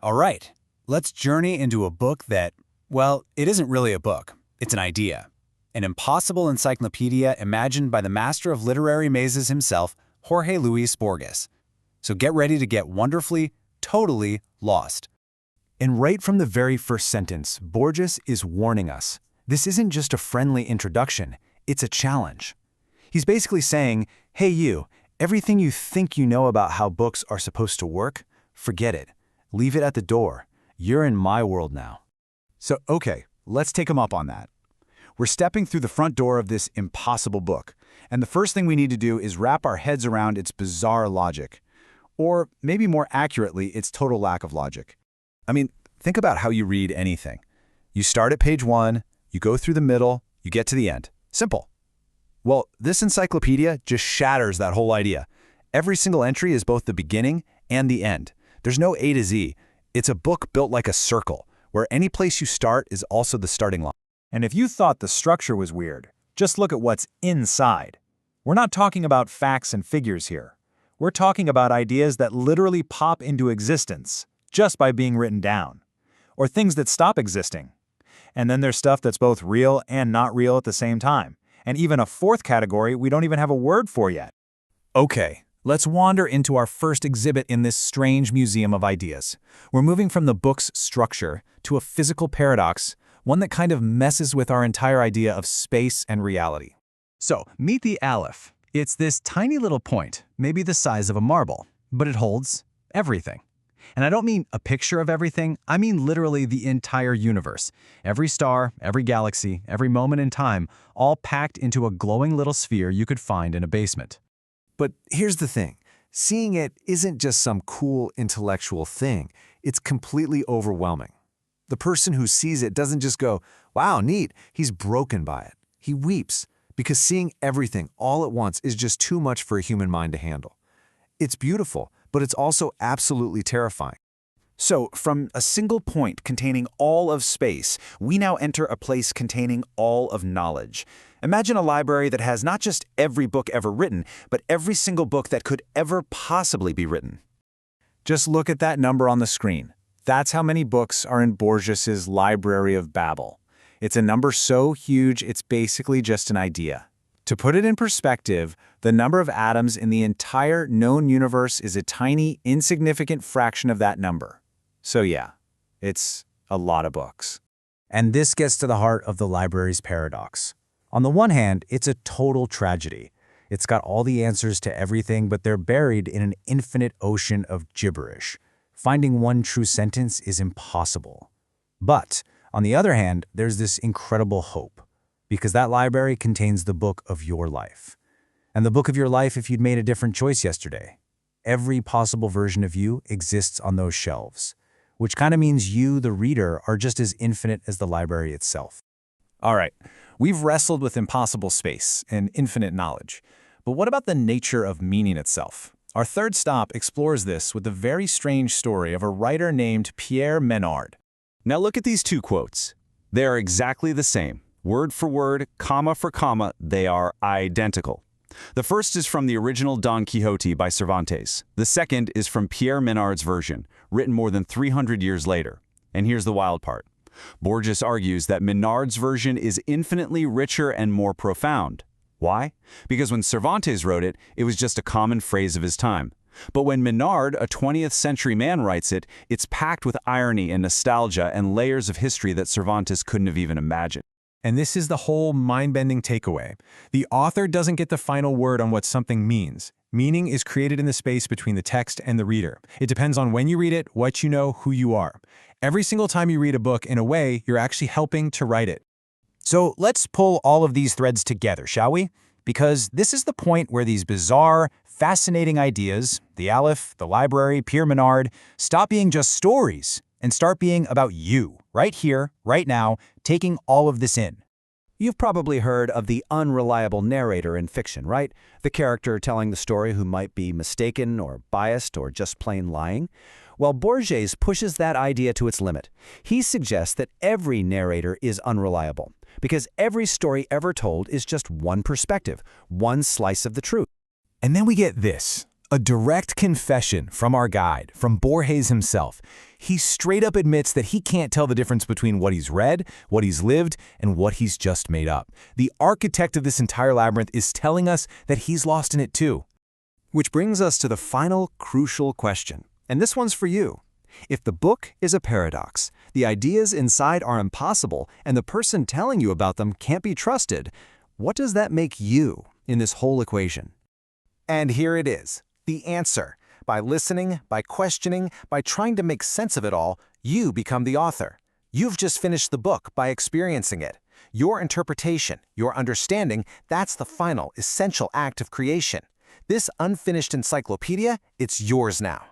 All right, let's journey into a book that, well, it isn't really a book. It's an idea. An impossible encyclopedia imagined by the master of literary mazes himself, Jorge Luis Borges. So get ready to get wonderfully, totally lost. And right from the very first sentence, Borges is warning us. This isn't just a friendly introduction, it's a challenge. He's basically saying, hey you, everything you think you know about how books are supposed to work, forget it. Leave it at the door. You're in my world now. So, okay, let's take him up on that. We're stepping through the front door of this impossible book, and the first thing we need to do is wrap our heads around its bizarre logic. Or maybe more accurately, its total lack of logic. I mean, think about how you read anything. You start at page 1, you go through the middle, you get to the end. Simple. Well, this encyclopedia just shatters that whole idea. Every single entry is both the beginning and the end. There's no A to Z. It's a book built like a circle, where any place you start is also the starting line. And if you thought the structure was weird, just look at what's inside. We're not talking about facts and figures here. We're talking about ideas that literally pop into existence just by being written down, or things that stop existing. And then there's stuff that's both real and not real at the same time, and even a fourth category we don't even have a word for yet. Okay, let's wander into our first exhibit in this strange museum of ideas. We're moving from the book's structure to a physical paradox, one that kind of messes with our entire idea of space and reality. So, meet the Aleph. It's this tiny little point, maybe the size of a marble, but it holds everything. And I don't mean a picture of everything, I mean literally the entire universe. Every star, every galaxy, every moment in time, all packed into a glowing little sphere you could find in a basement. But here's the thing. Seeing it isn't just some cool intellectual thing. It's completely overwhelming. The person who sees it doesn't just go, wow, neat. He's broken by it. He weeps because seeing everything all at once is just too much for a human mind to handle. It's beautiful, but it's also absolutely terrifying. So, from a single point containing all of space, we now enter a place containing all of knowledge. Imagine a library that has not just every book ever written, but every single book that could ever possibly be written. Just look at that number on the screen. That's how many books are in Borges's Library of Babel. It's a number so huge it's basically just an idea. To put it in perspective, the number of atoms in the entire known universe is a tiny, insignificant fraction of that number. So yeah, it's a lot of books. And this gets to the heart of the library's paradox. On the one hand, it's a total tragedy. It's got all the answers to everything, but they're buried in an infinite ocean of gibberish. Finding one true sentence is impossible. But, on the other hand, there's this incredible hope, because that library contains the book of your life. And the book of your life if you'd made a different choice yesterday. Every possible version of you exists on those shelves, which kind of means you, the reader, are just as infinite as the library itself. All right, we've wrestled with impossible space and infinite knowledge. But what about the nature of meaning itself? Our third stop explores this with the very strange story of a writer named Pierre Menard. Now look at these two quotes. They are exactly the same. Word for word, comma for comma, they are identical. The first is from the original Don Quixote by Cervantes. The second is from Pierre Menard's version, written more than 300 years later. And here's the wild part. Borges argues that Menard's version is infinitely richer and more profound. Why? Because when Cervantes wrote it, it was just a common phrase of his time. But when Menard, a 20th century man, writes it, it's packed with irony and nostalgia and layers of history that Cervantes couldn't have even imagined. And this is the whole mind-bending takeaway. The author doesn't get the final word on what something means. Meaning is created in the space between the text and the reader. It depends on when you read it, what you know, who you are. Every single time you read a book, in a way, you're actually helping to write it. So let's pull all of these threads together, shall we? Because this is the point where these bizarre, fascinating ideas, the Aleph, the library, Pierre Menard, stop being just stories and start being about you, right here, right now, taking all of this in. You've probably heard of the unreliable narrator in fiction, right? The character telling the story who might be mistaken or biased or just plain lying. Well, Borges pushes that idea to its limit. He suggests that every narrator is unreliable because every story ever told is just one perspective, one slice of the truth. And then we get this, A direct confession from our guide, from Borges himself. He straight up admits that he can't tell the difference between what he's read, what he's lived, and what he's just made up. The architect of this entire labyrinth is telling us that he's lost in it too. Which brings us to the final crucial question. And this one's for you. If the book is a paradox, the ideas inside are impossible, and the person telling you about them can't be trusted, what does that make you in this whole equation? And here it is, the answer. By listening, by questioning, by trying to make sense of it all, you become the author. You've just finished the book by experiencing it. Your interpretation, your understanding, that's the final, essential act of creation. This unfinished encyclopedia, it's yours now.